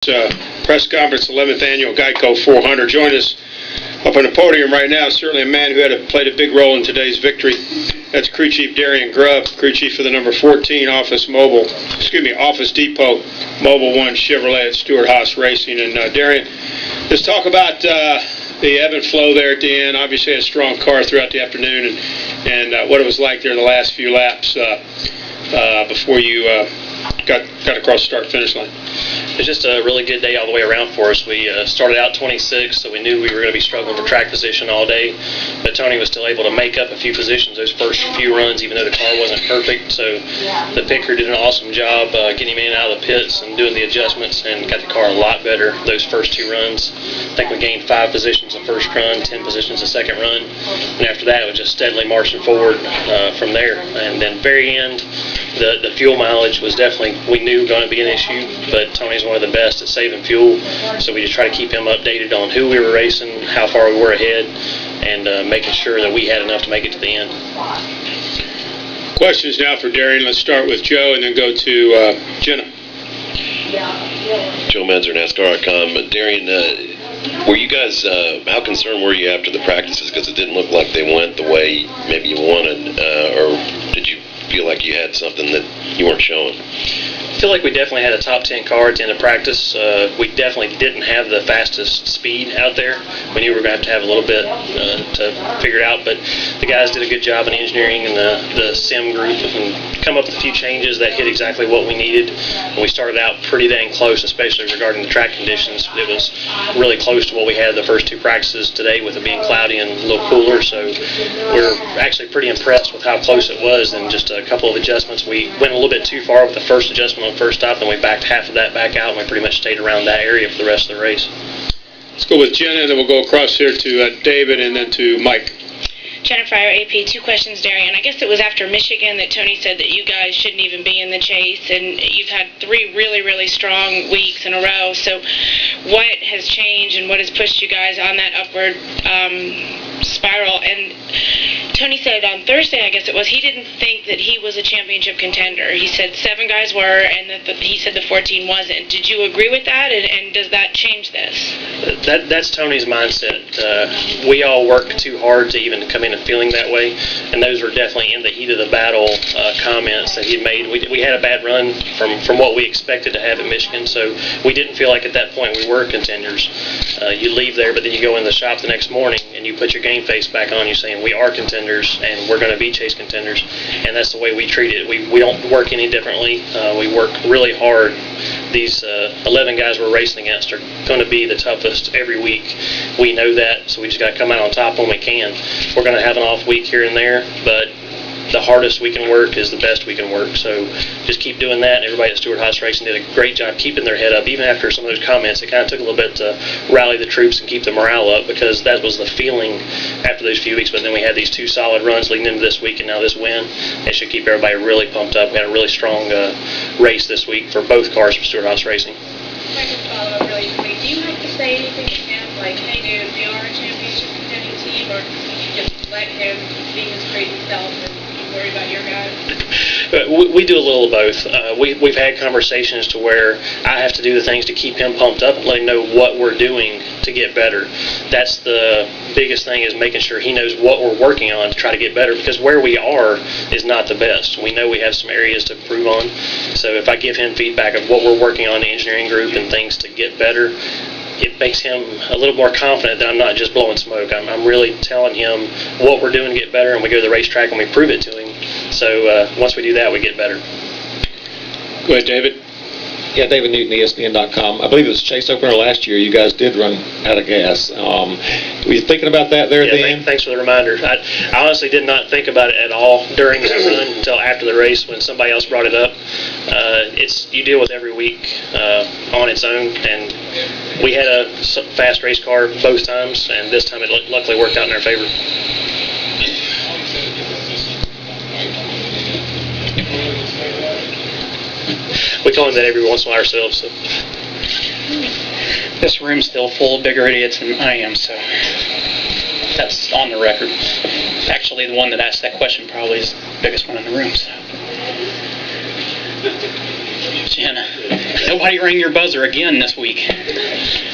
Press conference, 11th annual Geico 400. Join us up on the podium right now. Certainly a man who played a big role in today's victory. That's Crew Chief Darian Grubb, Crew Chief for the number 14 Office Depot Mobile One Chevrolet at Stewart-Haas Racing. And Darian, let's talk about the ebb and flow there at the end. Obviously, a strong car throughout the afternoon, and what it was like there in the last few laps before you got across the start-finish line. It was just a really good day all the way around for us. We started out 26, so we knew we were going to be struggling for track position all day. But Tony was still able to make up a few positions those first few runs, even though the car wasn't perfect. So the picker did an awesome job getting him in and out of the pits and doing the adjustments and got the car a lot better those first two runs. I think we gained 5 positions the first run, 10 positions the second run. And after that, it was just steadily marching forward from there. And then very end, the fuel mileage was definitely, we knew, going to be an issue, but Tony's one of the best at saving fuel, so we just try to keep him updated on who we were racing, how far we were ahead, and making sure that we had enough to make it to the end. Questions now for Darian. Let's start with Joe and then go to Jenna. Joe Menzer, NASCAR.com. Darian, were you guys, how concerned were you after the practices, because it didn't look like they went the way maybe you wanted, or did you feel like you had something that you weren't showing? I feel like we definitely had a top 10 car at the end of practice. We definitely didn't have the fastest speed out there. We knew we were going to have a little bit to figure it out, but the guys did a good job in engineering and the sim group and come up with a few changes that hit exactly what we needed. And we started out pretty dang close, especially regarding the track conditions. It was really close to what we had the first two practices today, with it being cloudy and a little cooler. So we're actually pretty impressed with how close it was, and just a couple of adjustments. We went a little bit too far with the first adjustment on first stop, then we backed half of that back out, and we pretty much stayed around that area for the rest of the race. Let's go with Jenna, and then we'll go across here to David and then to Mike. Jenna Fryer, AP. 2 questions, Darian. I guess it was after Michigan that Tony said that you guys shouldn't even be in the chase, and you've had 3 really, really strong weeks in a row. So what has changed and what has pushed you guys on that upward spiral? And Tony said on Thursday, I guess it was, he didn't think that he was a championship contender. He said 7 guys were, and that he said the 14 wasn't. Did you agree with that, and does that change this? That's Tony's mindset. We all work too hard to even come in and feeling that way, and those were definitely in the heat of the battle comments that he made. We had a bad run from what we expected to have at Michigan, so we didn't feel like at that point we were contenders. You leave there, but then you go in the shop the next morning and you put your game face back on. You're saying we are contenders and we're going to be chase contenders, and that's the way we treat it. We don't work any differently. We work really hard. These 11 guys we're racing against are going to be the toughest every week. We know that, so we just got to come out on top when we can. We're going to have an off week here and there, but the hardest we can work is the best we can work. So just keep doing that. Everybody at Stewart-Haas Racing did a great job keeping their head up, even after some of those comments. It kind of took a little bit to rally the troops and keep the morale up, because that was the feeling after those few weeks. But then we had these 2 solid runs leading into this week, and now this win. It should keep everybody really pumped up. We had a really strong race this week for both cars from Stewart-Haas Racing. If I can follow up really quickly, do you have to say anything to him, like, hey dude, we are a championship contending team, or do you just let him be his crazy self and worry about your guys? We do a little of both. We've had conversations to where I have to do the things to keep him pumped up and let him know what we're doing to get better. That's the biggest thing, is making sure he knows what we're working on to try to get better, because where we are is not the best. We know we have some areas to improve on. So if I give him feedback of what we're working on in the engineering group and things to get better, it makes him a little more confident that I'm not just blowing smoke. I'm really telling him what we're doing to get better, and we go to the racetrack and we prove it to him. So once we do that, we get better. Go ahead, David. Yeah, David Newton, ESPN.com. I believe it was Chase Opener last year. You guys did run out of gas. Were you thinking about that there at the end? Thanks for the reminder. I honestly did not think about it at all during that run until after the race when somebody else brought it up. You deal with every week on its own, and we had a fast race car both times, and this time it luckily worked out in our favor. We call him that every once in a while ourselves. So. This room's still full of bigger idiots than I am, so that's on the record. Actually, the one that asked that question probably is the biggest one in the room. So. Jenna. Nobody rang your buzzer again this week.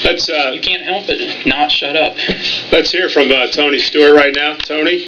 Let's You can't help it. Not shut up. let's hear from Tony Stewart right now. Tony.